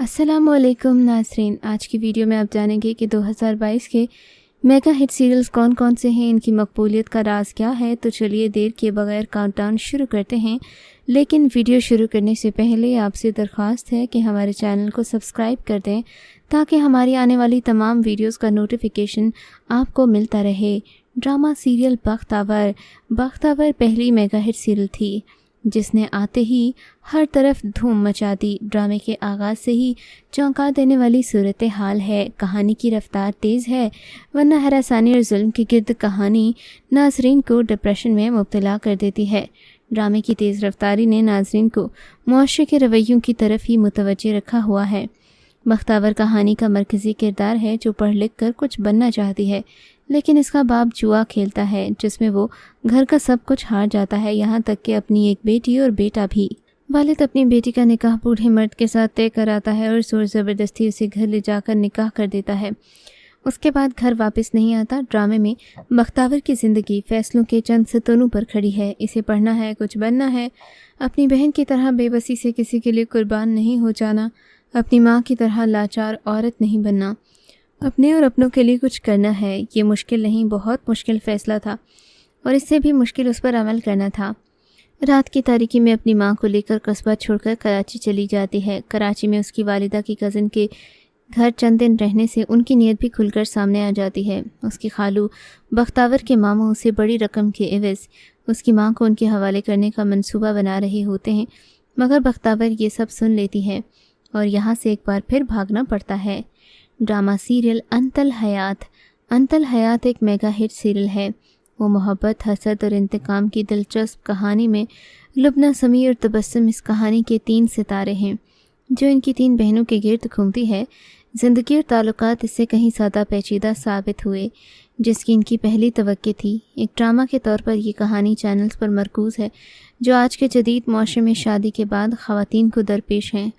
अस्सलाम वालेकुम नाज़रीन। आज की वीडियो में आप जानेंगे कि 2022 के मेगा हिट सीरियल्स कौन कौन से हैं, इनकी मकबूलियत का राज क्या है। तो चलिए देर किए बगैर काउंटडाउन शुरू करते हैं। लेकिन वीडियो शुरू करने से पहले आपसे दरख्वास्त है कि हमारे चैनल को सब्सक्राइब कर दें ताकि हमारी आने वाली तमाम वीडियोस का नोटिफिकेशन आपको मिलता रहे। ड्रामा सीरियल बख्तावर पहली मेगा हिट सीरियल थी जिसने आते ही हर तरफ धूम मचा दी। ड्रामे के आगाज़ से ही चौंका देने वाली सूरत हाल है। कहानी की रफ्तार तेज़ है, वरना हरासानी और जुल्म के गिर्द कहानी नाजरीन को डिप्रेशन में मुब्तला कर देती है। ड्रामे की तेज़ रफ्तारी ने नाजरीन को मुआशरे के रवैयों की तरफ ही मुतवज्जे रखा हुआ है। बख्तावर कहानी का मरकज़ी किरदार है जो पढ़ लिख कर कुछ बनना चाहती है, लेकिन इसका बाप जुआ खेलता है जिसमें वो घर का सब कुछ हार जाता है, यहाँ तक कि अपनी एक बेटी और बेटा भी। वालिद अपनी बेटी का निकाह बूढ़े मर्द के साथ तय कराता है और जोर ज़बरदस्ती उसे घर ले जाकर निकाह कर देता है। उसके बाद घर वापस नहीं आता। ड्रामे में बख्तावर की ज़िंदगी फैसलों के चंद सतूनों पर खड़ी है। इसे पढ़ना है, कुछ बनना है, अपनी बहन की तरह बेबसी से किसी के लिए कुर्बान नहीं हो जाना, अपनी माँ की तरह लाचार औरत नहीं बनना, अपने और अपनों के लिए कुछ करना है। ये मुश्किल नहीं, बहुत मुश्किल फ़ैसला था और इससे भी मुश्किल उस पर अमल करना था। रात की तारीकी में अपनी माँ को लेकर कस्बा छोड़कर कराची चली जाती है। कराची में उसकी वालिदा की कज़न के घर चंद दिन रहने से उनकी नीयत भी खुलकर सामने आ जाती है। उसकी खालू बख्तावर के मामू उसे बड़ी रकम के एवज़ उसकी माँ को उनके हवाले करने का मंसूबा बना रहे होते हैं, मगर बख्तावर ये सब सुन लेती है और यहाँ से एक बार फिर भागना पड़ता है। ड्रामा सीरियल अंतल हयात एक मेगा हिट सीरियल है। वो मोहब्बत, हसद और इंतकाम की दिलचस्प कहानी में लुबना, समी और तबस्सुम इस कहानी के 3 सितारे हैं जो इनकी 3 बहनों के गिर्द घूमती है। ज़िंदगी और ताल्लुकात इससे कहीं ज़्यादा पेचीदा साबित हुए जिसकी इनकी पहली तवक्की थी। एक ड्रामा के तौर पर ये कहानी चैनल्स पर मरकूज़ है जो आज के जदीद माशरे में शादी के बाद ख़वातीन को दरपेश हैं।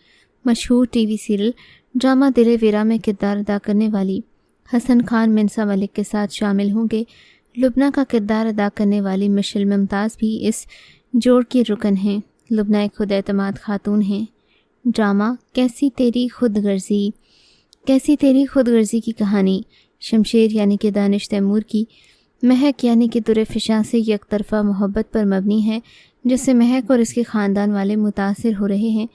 मशहूर टीवी सीरियल ड्रामा दिल वेरा में किरदार अदा करने वाली हसन खान मिन्सा मलिक के साथ शामिल होंगे। लुबना का किरदार अदा करने वाली मिशेल मुमताज़ भी इस जोड़ की रुकन हैं। लुबना एक खुद एतमाद खातून हैं। ड्रामा कैसी तेरी खुदगर्जी की कहानी शमशेर यानी कि दानिश तैमूर की महक यानी कि दुरे फ़िशां से एक तरफ़ा मोहब्बत पर मबनी है, जिससे महक और इसके ख़ानदान वाले मुतासिर हो रहे हैं।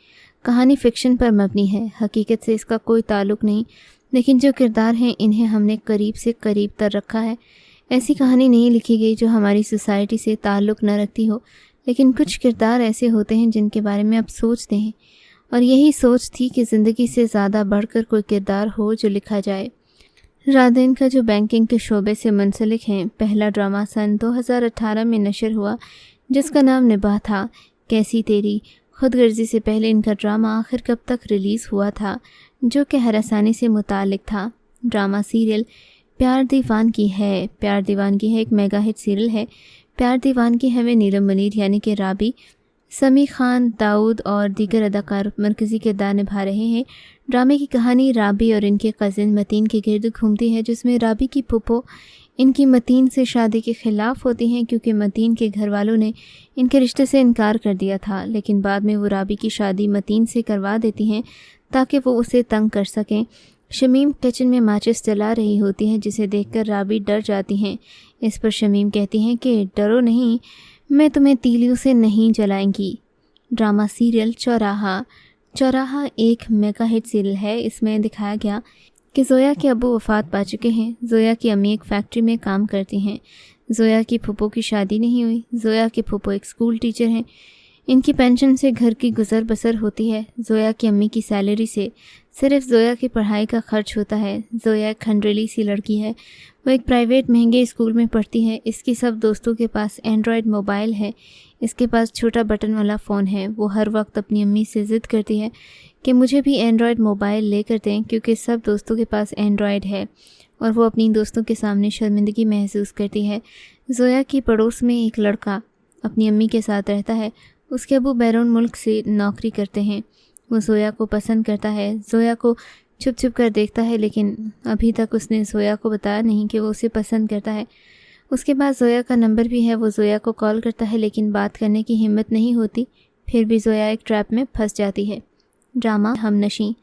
कहानी फ़िक्शन पर मबनी है, हकीकत से इसका कोई ताल्लुक़ नहीं, लेकिन जो किरदार हैं इन्हें हमने करीब से करीब तर रखा है। ऐसी कहानी नहीं लिखी गई जो हमारी सोसाइटी से ताल्लुक़ न रखती हो, लेकिन कुछ किरदार ऐसे होते हैं जिनके बारे में आप सोचते हैं और यही सोच थी कि ज़िंदगी से ज़्यादा बढ़कर कोई किरदार हो जो लिखा जाए। रादेन का जो बैंकिंग के शोबे से मुंसलिक हैं। पहला ड्रामा सन 2018 में नशर हुआ जिसका नाम निबाह था। कैसी तेरी खुदगर्जी से पहले इनका ड्रामा आखिर कब तक रिलीज़ हुआ था जो कि हरासानी से मुतालिक था। ड्रामा सीरियल प्यार दीवानगी है एक मेगा हिट सीरियल है। प्यार दीवानगी हमें नीलम मुनीर यानी कि राबी, समी खान, दाऊद और दीगर अदाकार मरकज़ी किरदार निभा रहे हैं। ड्रामे की कहानी राबी और इनके कज़न मतीन के गिर्द घूमती है, जिसमें राबी की फूफो इनकी मतीन से शादी के ख़िलाफ़ होती हैं क्योंकि मतीन के घर वालों ने इनके रिश्ते से इनकार कर दिया था, लेकिन बाद में वो राबी की शादी मतीन से करवा देती हैं ताकि वो उसे तंग कर सकें। शमीम किचन में माचिस जला रही होती हैं जिसे देखकर राबी डर जाती हैं। इस पर शमीम कहती हैं कि डरो नहीं, मैं तुम्हें तीलियों से नहीं जलाएंगी। ड्रामा सीरियल चौराहा एक मेगा हिट सीरियल है। इसमें दिखाया गया कि ज़ोया के अब्बू वफ़ात पा चुके हैं। ज़ोया की अम्मी एक फैक्ट्री में काम करती हैं। ज़ोया की फूफो की शादी नहीं हुई। ज़ोया के फूफो एक स्कूल टीचर हैं। इनकी पेंशन से घर की गुजर बसर होती है। ज़ोया की अम्मी की सैलरी से सिर्फ ज़ोया की पढ़ाई का खर्च होता है। ज़ोया एक खंडरेली सी लड़की है। वो एक प्राइवेट महंगे स्कूल में पढ़ती है। इसकी सब दोस्तों के पास एंड्रॉयड मोबाइल है। इसके पास छोटा बटन वाला फ़ोन है। वो हर वक्त अपनी अम्मी से ज़िद करती है कि मुझे भी एंड्रॉयड मोबाइल लेकर दें क्योंकि सब दोस्तों के पास एंड्रॉयड है और वो अपनी दोस्तों के सामने शर्मिंदगी महसूस करती है। ज़ोया की पड़ोस में एक लड़का अपनी अम्मी के साथ रहता है। उसके अब्बू बैरून मुल्क से नौकरी करते हैं। वो ज़ोया को पसंद करता है। ज़ोया को छुप छुप कर देखता है, लेकिन अभी तक उसने ज़ोया को बताया नहीं कि वो उसे पसंद करता है। उसके बाद ज़ोया का नंबर भी है। वो ज़ोया को कॉल करता है लेकिन बात करने की हिम्मत नहीं होती। फिर भी ज़ोया एक ट्रैप में फंस जाती है। ड्रामा हमनशी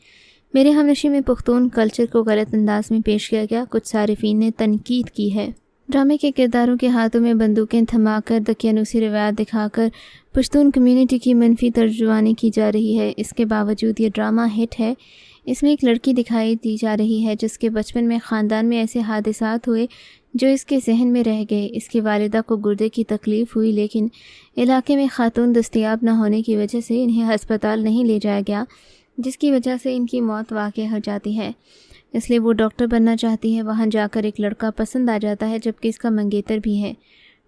میرے ہمنشی میں پختون کلچر کو غلط انداز میں پیش کیا گیا، کچھ صارفین نے تنقید کی ہے۔ ڈرامے کے کرداروں کے ہاتھوں میں بندوقیں تھما کر دقیانوسی روایات دکھا کر پشتون کمیونٹی کی منفی ترجمانی کی جا رہی ہے۔ اس کے باوجود یہ ڈرامہ ہٹ ہے۔ اس میں ایک لڑکی دکھائی دی جا رہی ہے جس کے بچپن میں خاندان میں ایسے حادثات ہوئے جو اس کے ذہن میں رہ گئے۔ اس کی والدہ کو گردے کی تکلیف ہوئی، لیکن علاقے میں خاتون دستیاب نہ ہونے کی وجہ سے انہیں ہسپتال نہیں لے جایا گیا، جس کی وجہ سے ان کی موت واقع ہو جاتی ہے۔ اس لیے وہ ڈاکٹر بننا چاہتی ہے۔ وہاں جا کر ایک لڑکا پسند آ جاتا ہے جبکہ اس کا منگیتر بھی ہے۔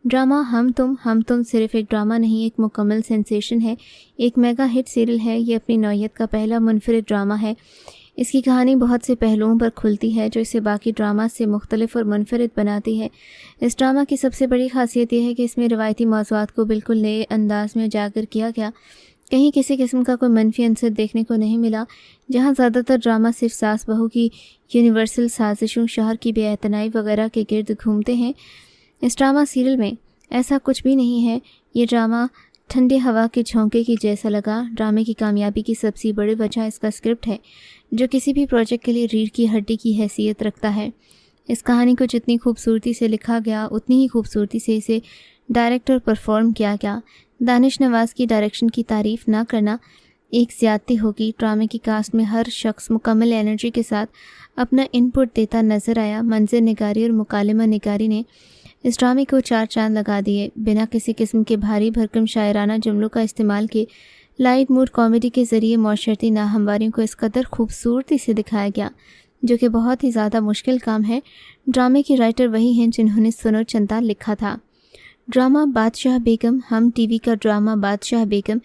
ڈرامہ ہم تم صرف ایک ڈرامہ نہیں، ایک مکمل سینسیشن ہے، ایک میگا ہٹ سیریل ہے۔ یہ اپنی نوعیت کا پہلا منفرد ڈرامہ ہے۔ اس کی کہانی بہت سے پہلوؤں پر کھلتی ہے جو اسے باقی ڈرامہ سے مختلف اور منفرد بناتی ہے۔ اس ڈرامہ کی سب سے بڑی خاصیت یہ ہے کہ اس میں روایتی موضوعات کو بالکل نئے انداز میں اجاگر کیا گیا۔ کہیں کسی قسم کا کوئی منفی عنصر دیکھنے کو نہیں ملا۔ جہاں زیادہ تر ڈرامہ صرف ساس بہو کی یونیورسل سازشوں، شوہر کی بے اعتنائی وغیرہ کے گرد گھومتے ہیں، اس ڈرامہ سیریل میں ایسا کچھ بھی نہیں ہے۔ یہ ڈرامہ ٹھنڈے ہوا کے جھونکے کی جیسا لگا۔ ڈرامے کی کامیابی کی سب سے بڑی وجہ اس کا اسکرپٹ ہے، جو کسی بھی پروجیکٹ کے لیے ریڑھ کی ہڈی کی حیثیت رکھتا ہے۔ اس کہانی کو جتنی خوبصورتی سے لکھا گیا، اتنی ہی خوبصورتی سے اسے ڈائریکٹ اور پرفارم کیا گیا۔ دانش نواز کی ڈائریکشن کی تعریف نہ کرنا ایک زیادتی ہوگی۔ ڈرامے کی کاسٹ میں ہر شخص مکمل انرجی کے ساتھ اپنا ان پٹ دیتا نظر آیا۔ منظر نگاری اور مکالمہ نگاری نے اس ڈرامے کو 4 چاند لگا دیے۔ بنا کسی قسم کے بھاری بھرکم شاعرانہ جملوں کا استعمال کے لائٹ موڈ کامیڈی کے ذریعے معاشرتی ناہمواریوں کو اس قدر خوبصورتی سے دکھایا گیا، جو کہ بہت ہی زیادہ مشکل کام ہے۔ ڈرامے کی رائٹر وہی ہیں جنہوں نے سنو چندا لکھا تھا۔ ڈرامہ بادشاہ بیگم ہم ٹی وی کا ڈرامہ بادشاہ بیگم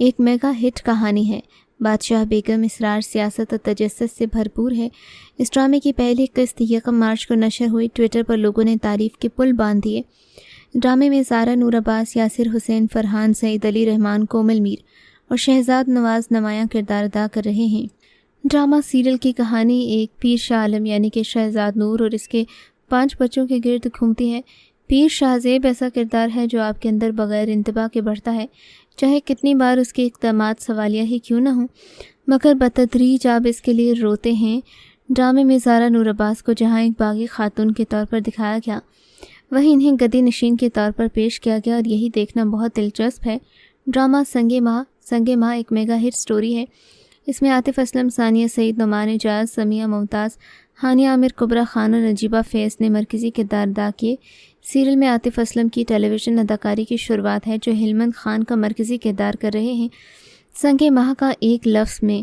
ایک میگا ہٹ کہانی ہے۔ بادشاہ بیگم اسرار، سیاست اور تجسس سے بھرپور ہے۔ اس ڈرامے کی پہلی قسط 1 مارچ کو نشر ہوئی۔ ٹویٹر پر لوگوں نے تعریف کے پل باندھ دیے۔ ڈرامے میں زارا نور عباس، یاسر حسین، فرحان سعید، علی رحمان، کومل میر اور شہزاد نواز نمایاں کردار ادا کر رہے ہیں۔ ڈرامہ سیریل کی کہانی ایک پیر شاہ عالم یعنی کہ شہزاد نور اور اس کے 5 بچوں کے گرد گھومتی ہے۔ پیر شاہ زیب ایسا کردار ہے جو آپ کے اندر بغیر انتباہ کے بڑھتا ہے، چاہے کتنی بار اس کے اقدامات سوالیہ ہی کیوں نہ ہوں، مگر بتدریج آپ اس کے لیے روتے ہیں۔ ڈرامے میں زارا نور عباس کو جہاں ایک باغی خاتون کے طور پر دکھایا گیا، وہیں انہیں گدی نشین کے طور پر پیش کیا گیا، اور یہی دیکھنا بہت دلچسپ ہے۔ ڈرامہ سنگ ماہ ایک میگا ہٹ سٹوری ہے۔ اس میں عاطف اسلم، ثانیہ سعید، نعمان اعجاز، سمیہ ممتاز، ہانیہ عامر، کبریٰ خان اور نجیبہ فیض نے مرکزی کردار ادا کیے۔ سیریل میں عاطف اسلم کی ٹیلی ویژن اداکاری کی شروعات ہے، جو ہلمند خان کا مرکزی کردار کر رہے ہیں۔ سنگ ماہ کا ایک لفظ میں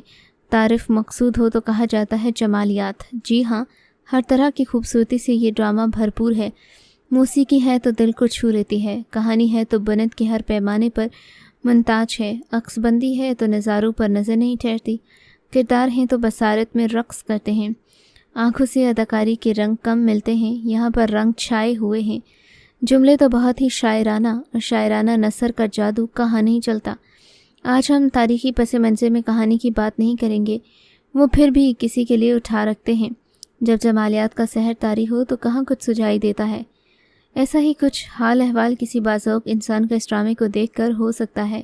تعارف مقصود ہو تو کہا جاتا ہے جمالیات۔ جی ہاں، ہر طرح کی خوبصورتی سے یہ ڈرامہ بھرپور ہے۔ موسیقی ہے تو دل کو چھو لیتی ہے، کہانی ہے تو بنت کے ہر پیمانے پر ممتاز ہے، عکس بندی ہے تو نظاروں پر نظر نہیں ٹھہرتی، کردار ہیں تو بصارت میں رقص کرتے ہیں، آنکھوں سے اداکاری کے رنگ کم ملتے ہیں، یہاں پر رنگ چھائے ہوئے ہیں، جملے تو بہت ہی شاعرانہ، اور شاعرانہ نثر کا جادو کہاں نہیں چلتا۔ آج ہم تاریخی پس منظر میں کہانی کی بات نہیں کریں گے، وہ پھر بھی کسی کے لیے اٹھا رکھتے ہیں۔ جب جمالیات کا سحر طاری ہو تو کہاں کچھ سجائی دیتا ہے۔ ایسا ہی کچھ حال احوال کسی باذوق انسان کا اس ڈرامے کو دیکھ کر ہو سکتا ہے۔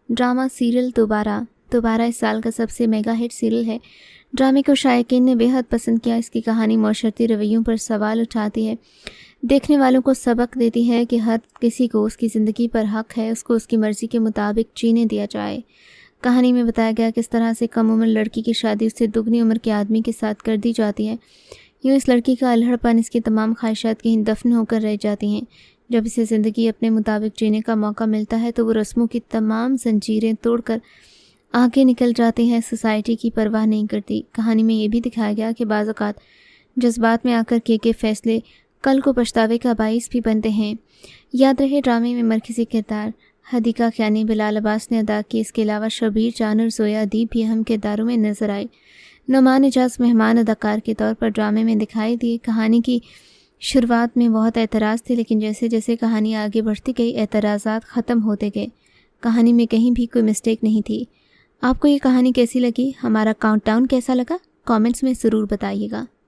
ڈرامہ سیریل دوبارہ اس سال کا سب سے میگا ہٹ سیریل ہے۔ ڈرامے کو شائقین نے بے حد پسند کیا۔ اس کی کہانی معاشرتی رویوں پر سوال اٹھاتی ہے، دیکھنے والوں کو سبق دیتی ہے کہ ہر کسی کو اس کی زندگی پر حق ہے، اس کو اس کی مرضی کے مطابق جینے دیا جائے۔ کہانی میں بتایا گیا کس طرح سے کم عمر لڑکی کی شادی اس سے دگنی عمر کے آدمی کے ساتھ کر دی جاتی ہے۔ یوں اس لڑکی کا الہڑ پن، اس کی تمام خواہشات کہیں دفن ہو کر رہ جاتی ہیں۔ جب اسے زندگی اپنے مطابق جینے کا موقع ملتا ہے تو وہ رسموں کی تمام زنجیریں توڑ کر آگے نکل جاتے ہیں، سوسائٹی کی پرواہ نہیں کرتی۔ کہانی میں یہ بھی دکھایا گیا کہ بعض اوقات جذبات میں آ کر کیے فیصلے کل کو پچھتاوے کا باعث بھی بنتے ہیں۔ یاد رہے ڈرامے میں مرکزی کردار حدیقہ کیانی بلال عباس نے ادا کی۔ اس کے علاوہ شبیر جان اور زویا ادیب بھی اہم کرداروں میں نظر آئے۔ نعمان اعجاز مہمان اداکار کے طور پر ڈرامے میں دکھائی دیے۔ کہانی کی شروعات میں بہت اعتراض تھے، لیکن جیسے جیسے کہانی آگے بڑھتی گئی اعتراضات ختم ہوتے گئے۔ کہانی میں کہیں بھی کوئی مسٹیک نہیں تھی۔ آپ کو یہ کہانی کیسی لگی؟ ہمارا کاؤنٹ ڈاؤن کیسا لگا؟ کامنٹس میں ضرور بتائیے گا۔